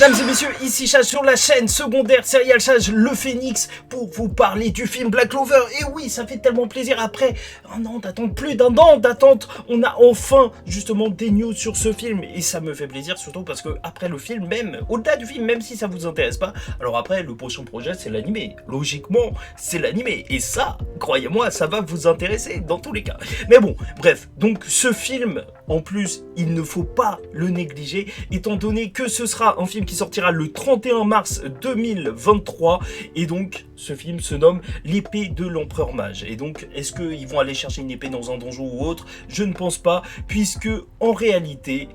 Mesdames et messieurs, ici Chage sur la chaîne secondaire Serial Chage le Phénix pour vous parler du film Black Clover. Et oui, ça fait tellement plaisir après un an d'attente, plus d'un an d'attente, on a enfin justement des news sur ce film. Et ça me fait plaisir surtout parce que après le film, même au-delà du film, même si ça vous intéresse pas, alors après le prochain projet c'est l'animé. Logiquement, c'est l'animé. Et ça, croyez-moi, ça va vous intéresser dans tous les cas. Mais bon, bref, donc ce film, en plus, il ne faut pas le négliger, étant donné que ce sera un film qui sortira le 31 mars 2023, et donc ce film se nomme L'épée de l'Empereur Mage. Et donc, est-ce qu'ils vont aller chercher une épée dans un donjon ou autre? Je ne pense pas, puisque en réalité,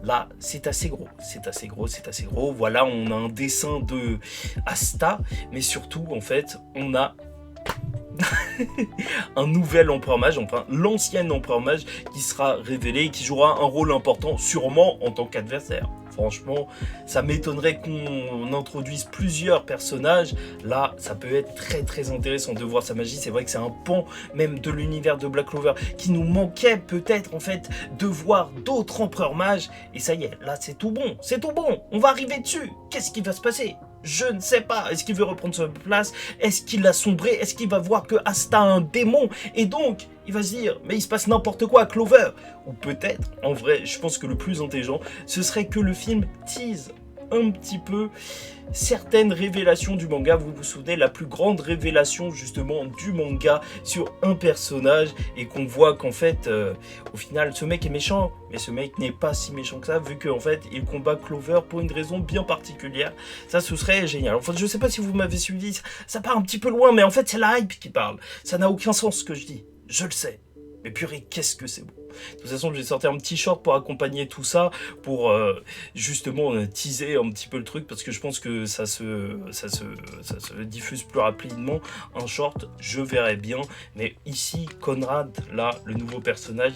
là, c'est assez gros, c'est assez gros, c'est assez gros. Voilà, on a un dessin de Asta, mais surtout, en fait, on a un nouvel empereur mage, enfin l'ancien empereur mage qui sera révélé et qui jouera un rôle important, sûrement en tant qu'adversaire. Franchement, ça m'étonnerait qu'on introduise plusieurs personnages. Là, ça peut être très très intéressant de voir sa magie. C'est vrai que c'est un pan même de l'univers de Black Clover qui nous manquait peut-être en fait de voir d'autres empereurs mages. Et ça y est, là c'est tout bon, c'est tout bon. On va arriver dessus. Qu'est-ce qui va se passer ? Je ne sais pas. Est-ce qu'il veut reprendre sa place? Est-ce qu'il a sombré? Est-ce qu'il va voir que Asta a un démon? Et donc, il va se dire, mais il se passe n'importe quoi à Clover. Ou peut-être, en vrai, je pense que le plus intelligent, ce serait que le film tease un petit peu certaines révélations du manga. Vous vous souvenez, la plus grande révélation justement du manga sur un personnage, et qu'on voit qu'en fait au final ce mec est méchant, mais ce mec n'est pas si méchant que ça, vu qu'en fait il combat Clover pour une raison bien particulière. Ça, ce serait génial. Enfin, je sais pas si vous m'avez suivi, ça part un petit peu loin, mais en fait c'est la hype qui parle. Ça n'a aucun sens ce que je dis, je le sais, mais purée, qu'est-ce que c'est beau. De toute façon, je vais sortir un petit short pour accompagner tout ça, pour justement teaser un petit peu le truc, parce que je pense que ça se diffuse plus rapidement. Un short, je verrai bien. Mais ici, Conrad, là, le nouveau personnage,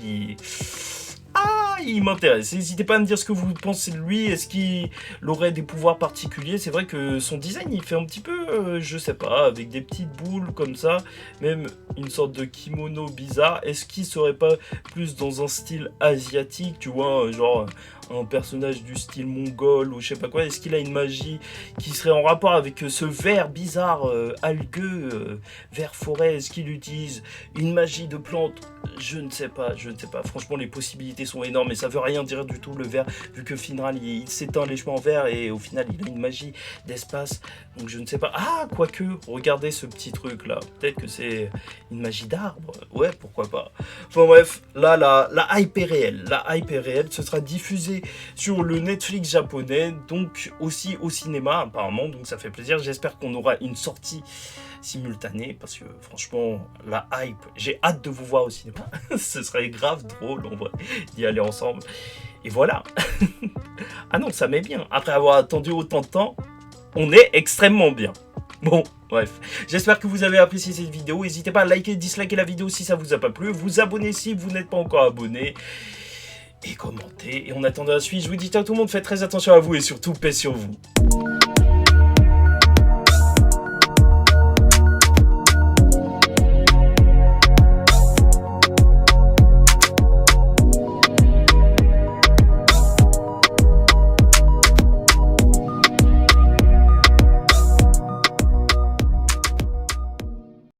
il m'intéresse. N'hésitez pas à me dire ce que vous pensez de lui. Est-ce qu'il aurait des pouvoirs particuliers? C'est vrai que son design, il fait un petit peu, je sais pas, avec des petites boules comme ça, même une sorte de kimono bizarre. Est-ce qu'il serait pas plus dans un style asiatique, tu vois, genre un personnage du style mongol ou je sais pas quoi? Est-ce qu'il a une magie qui serait en rapport avec ce vert bizarre, algueux, vert forêt? Est-ce qu'il utilise une magie de plante? Je ne sais pas, je ne sais pas. Franchement, les possibilités sont énormes, mais ça veut rien dire du tout, le vert, vu que Finral, il s'éteint légèrement en vert, et au final, il a une magie d'espace. Donc je ne sais pas. Ah, quoique, regardez ce petit truc là. Peut-être que c'est une magie d'arbre. Ouais, pourquoi pas. Enfin bref, là, la hype est réelle. La hype est réelle. Ce sera diffusé sur le Netflix japonais, donc aussi au cinéma apparemment. Donc ça fait plaisir. J'espère qu'on aura une sortie simultanée, parce que franchement, la hype, j'ai hâte de vous voir au cinéma. Ce serait grave drôle en vrai d'y aller ensemble. Et voilà. Ah non, ça met bien. Après avoir attendu autant de temps, on est extrêmement bien. Bon, bref, j'espère que vous avez apprécié cette vidéo. N'hésitez pas à liker, disliker la vidéo si ça vous a pas plu, vous abonner si vous n'êtes pas encore abonné, et commenter. Et en attendant la suite, je vous dis ciao tout le monde, faites très attention à vous et surtout paix sur vous.